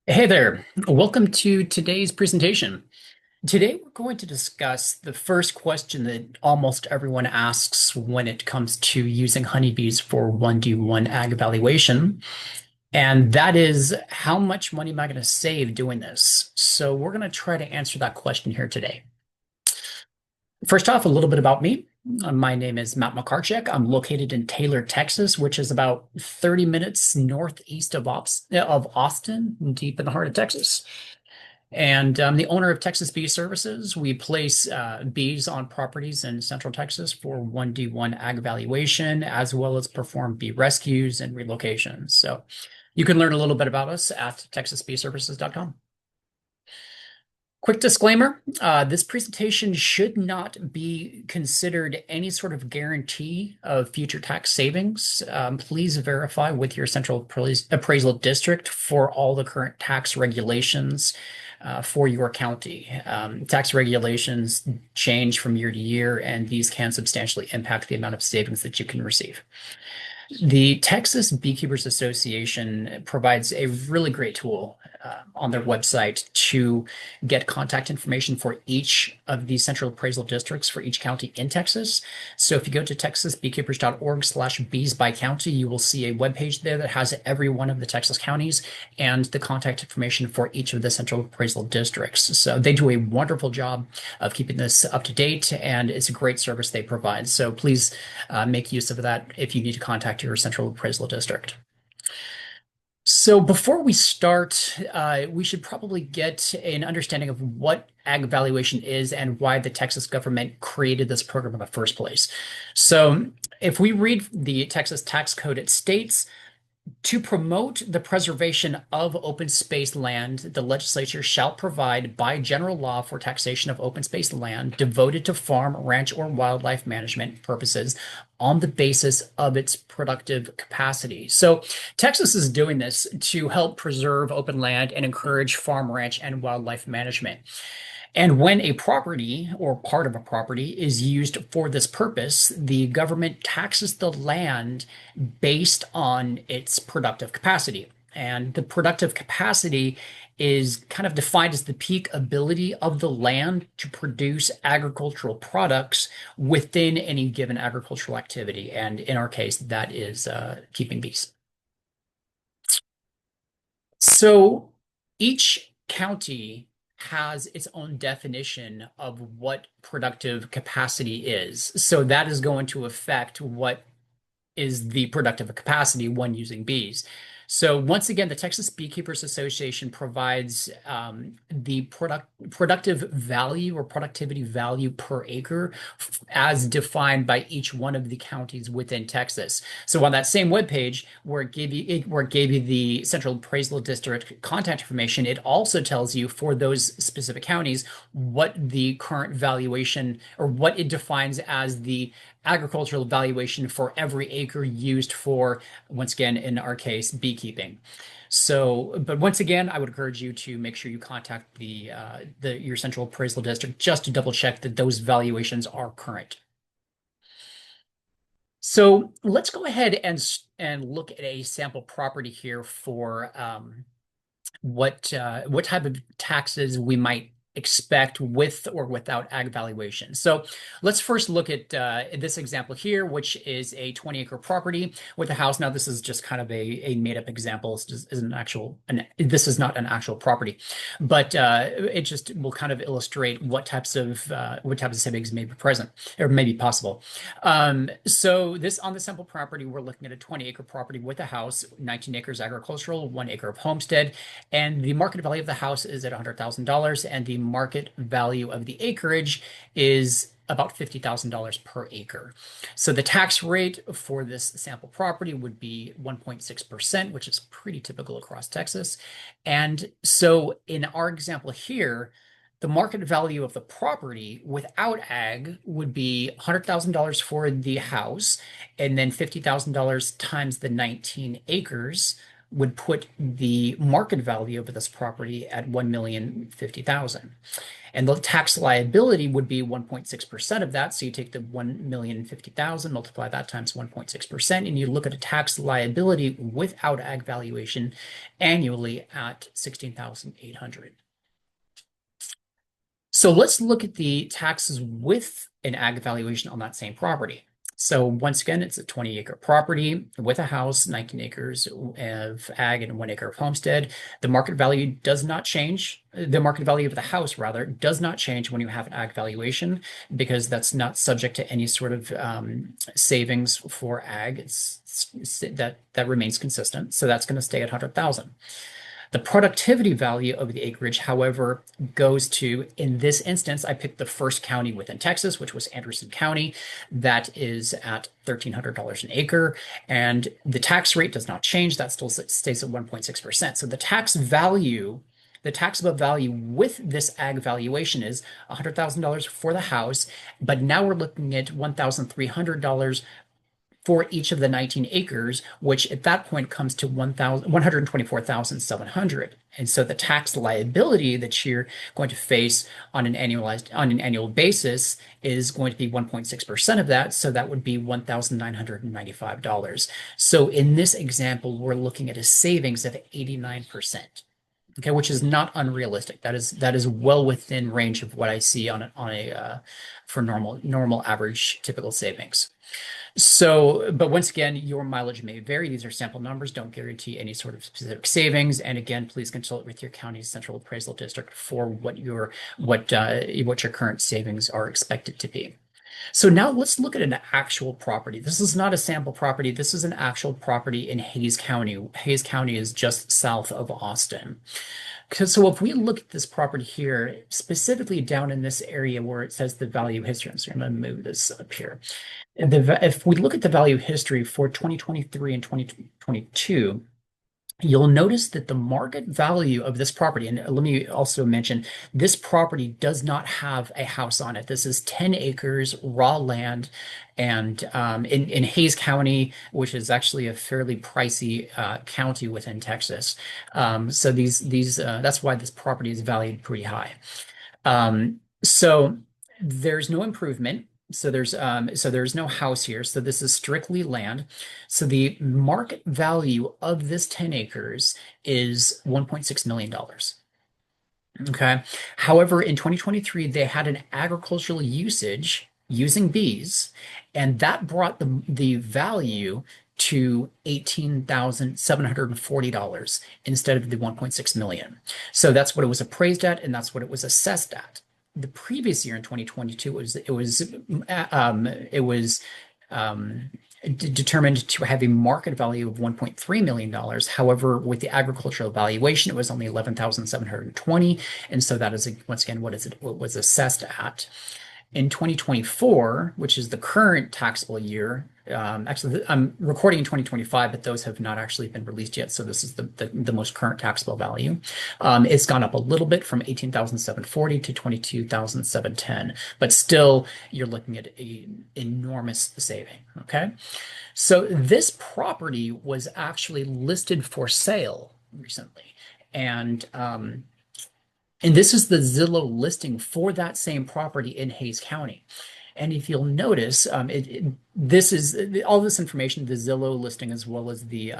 Hey there, welcome to today's presentation. Today we're going to discuss the first question that almost everyone asks when it comes to using honeybees for 1D1 ag evaluation, and that is how much money am I going to save doing this? So we're going to try to answer that question here today. First off, a little bit about me. My name is Matt McCarchick. I'm located in Taylor, Texas, which is about 30 minutes northeast of Austin, deep in the heart of Texas. And I'm the owner of Texas Bee Services. We place bees on properties in Central Texas for 1D1 ag evaluation, as well as perform bee rescues and relocations. So you can learn a little bit about us at texasbeeservices.com. Quick disclaimer, this presentation should not be considered any sort of guarantee of future tax savings. Please verify with your central appraisal district for all the current tax regulations for your county. Tax regulations change from year to year, and these can substantially impact the amount of savings that you can receive. The Texas Beekeepers Association provides a really great tool on their website to get contact information for each of the central appraisal districts for each county in Texas. So if you go to texasbeekeepers.org/bees by county, you will see a webpage there that has every one of the Texas counties and the contact information for each of the central appraisal districts. So they do a wonderful job of keeping this up to date, and it's a great service they provide. So please make use of that if you need to contact your central appraisal district. So before we start, we should probably get an understanding of what ag valuation is and why the Texas government created this program in the first place. So if we read the Texas tax code, it states to promote the preservation of open space land, the legislature shall provide by general law for taxation of open space land devoted to farm, ranch, or wildlife management purposes on the basis of its productive capacity. So Texas is doing this to help preserve open land and encourage farm, ranch, and wildlife management. And when a property or part of a property is used for this purpose, the government taxes the land based on its productive capacity. And the productive capacity is kind of defined as the peak ability of the land to produce agricultural products within any given agricultural activity. And in our case, that is keeping bees. So each county has its own definition of what productive capacity is. So that is going to affect what is the productive capacity when using bees. So once again, the Texas Beekeepers Association provides the productive value or productivity value per acre as defined by each one of the counties within Texas. So on that same webpage where it gave you the Central Appraisal District contact information, it also tells you for those specific counties what the current valuation or what it defines as the agricultural valuation for every acre used for, once again, in our case, beekeeping. So, but once again, I would encourage you to make sure you contact your central appraisal district just to double check that those valuations are current. So let's go ahead and look at a sample property here for what type of taxes we might expect with or without ag valuation. So let's first look at this example here, which is a 20-acre property with a house. Now, this is just kind of a made-up example. This is not an actual property, but it just will kind of illustrate what types of savings may be present or may be possible. So this on the sample property, we're looking at a 20-acre property with a house, 19 acres agricultural, 1 acre of homestead, and the market value of the house is at $100,000, and the market value of the acreage is about $50,000 per acre. So the tax rate for this sample property would be 1.6%, which is pretty typical across Texas. And so in our example here, the market value of the property without ag would be $100,000 for the house, and then $50,000 times the 19 acres would put the market value of this property at 1,050,000. And the tax liability would be 1.6% of that. So you take the 1,050,000, multiply that times 1.6%, and you look at a tax liability without ag valuation annually at 16,800. So let's look at the taxes with an ag valuation on that same property. So once again, it's a 20-acre property with a house, 19 acres of ag and 1 acre of homestead. The market value does not change. The market value of the house, rather, does not change when you have an ag valuation because that's not subject to any sort of savings for ag. That remains consistent. So that's going to stay at 100,000. The productivity value of the acreage, however, goes to, in this instance, I picked the first county within Texas, which was Anderson County. That is at $1,300 an acre. And the tax rate does not change. That still stays at 1.6%. So the taxable value with this ag valuation is $100,000 for the house. But now we're looking at $1,300 for each of the 19 acres, which at that point comes to 124,700. And so the tax liability that you're going to face on an annual basis is going to be 1.6% of that. So that would be $1,995. So in this example, we're looking at a savings of 89%. Okay, which is not unrealistic. That is well within range of what I see for normal average typical savings. So, but once again, your mileage may vary. These are sample numbers, don't guarantee any sort of specific savings. And again, please consult with your county's central appraisal district for what your current savings are expected to be. So now let's look at an actual property. This is not a sample property. This is an actual property in Hays County. Hays County is just south of Austin. So if we look at this property here, specifically down in this area where it says the value history, I'm sorry, I'm going to move this up here. If we look at the value history for 2023 and 2022, you'll notice that the market value of this property, and let me also mention, this property does not have a house on it. This is 10 acres raw land, and in Hays County, which is actually a fairly pricey county within Texas. So that's why this property is valued pretty high. So there's no improvement. So there's no house here. So this is strictly land. So the market value of this 10 acres is $1.6 million. Okay. However, in 2023, they had an agricultural usage using bees, and that brought the value to $18,740 instead of the 1.6 million. So that's what it was appraised at, and that's what it was assessed at. The previous year in 2022 it was determined to have a market value of $1.3 million. However, with the agricultural valuation, it was only 11,720, and so that is once again what was assessed at. In 2024, which is the current taxable year, actually, I'm recording in 2025, but those have not actually been released yet. So this is the most current taxable value. It's gone up a little bit from 18,740 to 22,710, but still you're looking at an enormous saving. Okay. So this property was actually listed for sale recently. And this is the Zillow listing for that same property in Hays County. And if you'll notice, this is all this information, the Zillow listing, as well as the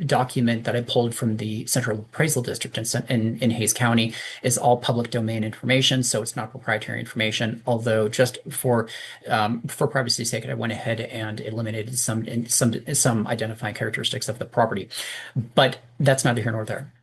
document that I pulled from the Central Appraisal District in Hays County, is all public domain information, so it's not proprietary information. Although, just for privacy's sake, I went ahead and eliminated some identifying characteristics of the property, but that's neither here nor there.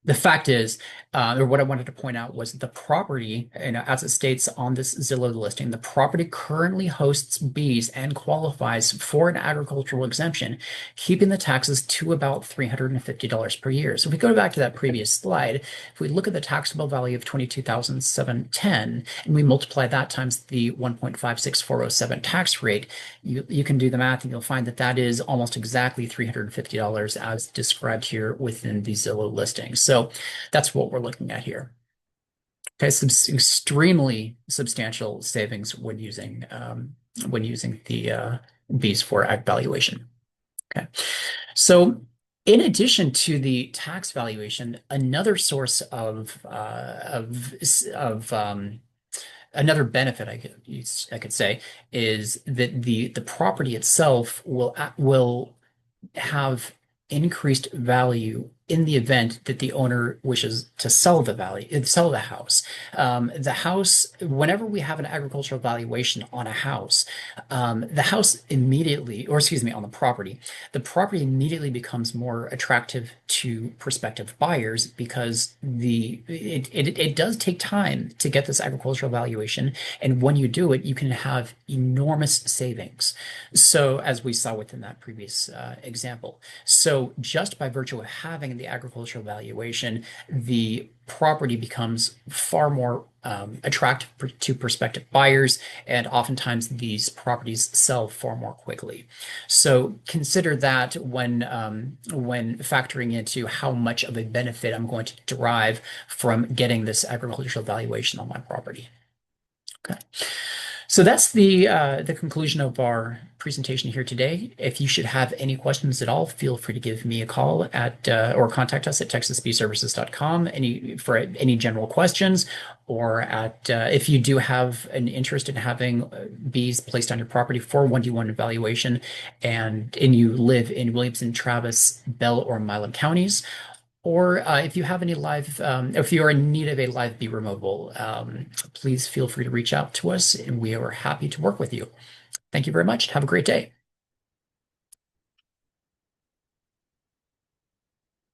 The fact is, or what I wanted to point out was the property, as it states on this Zillow listing, the property currently hosts bees and qualifies for an agricultural exemption, keeping the taxes to about $350 per year. So if we go back to that previous slide, if we look at the taxable value of $22,710 and we multiply that times the 1.56407 tax rate, you can do the math and you'll find that that is almost exactly $350 as described here within the Zillow listing. So that's what we're looking at here. Okay, some extremely substantial savings when using the bees for ag valuation. Okay. So, in addition to the tax valuation, another source of another benefit I could say is that the property itself will have increased value in the event that the owner wishes to sell the house. The house, whenever we have an agricultural valuation on a house, the house immediately, or excuse me, on the property immediately becomes more attractive to prospective buyers because it does take time to get this agricultural valuation, and when you do it, you can have enormous savings. So, as we saw within that previous example. So, just by virtue of having the agricultural valuation, the property becomes far more attractive to prospective buyers, and oftentimes these properties sell far more quickly. So consider that when factoring into how much of a benefit I'm going to derive from getting this agricultural valuation on my property. Okay. So that's the conclusion of our presentation here today. If you should have any questions at all, feel free to give me a call at or contact us at texasbeeservices.com for any general questions, or at if you do have an interest in having bees placed on your property for 1D1 evaluation, and you live in Williamson, Travis, Bell, or Milam counties. Or if you have any if you are in need of a live bee removal, please feel free to reach out to us, and we are happy to work with you. Thank you very much. Have a great day.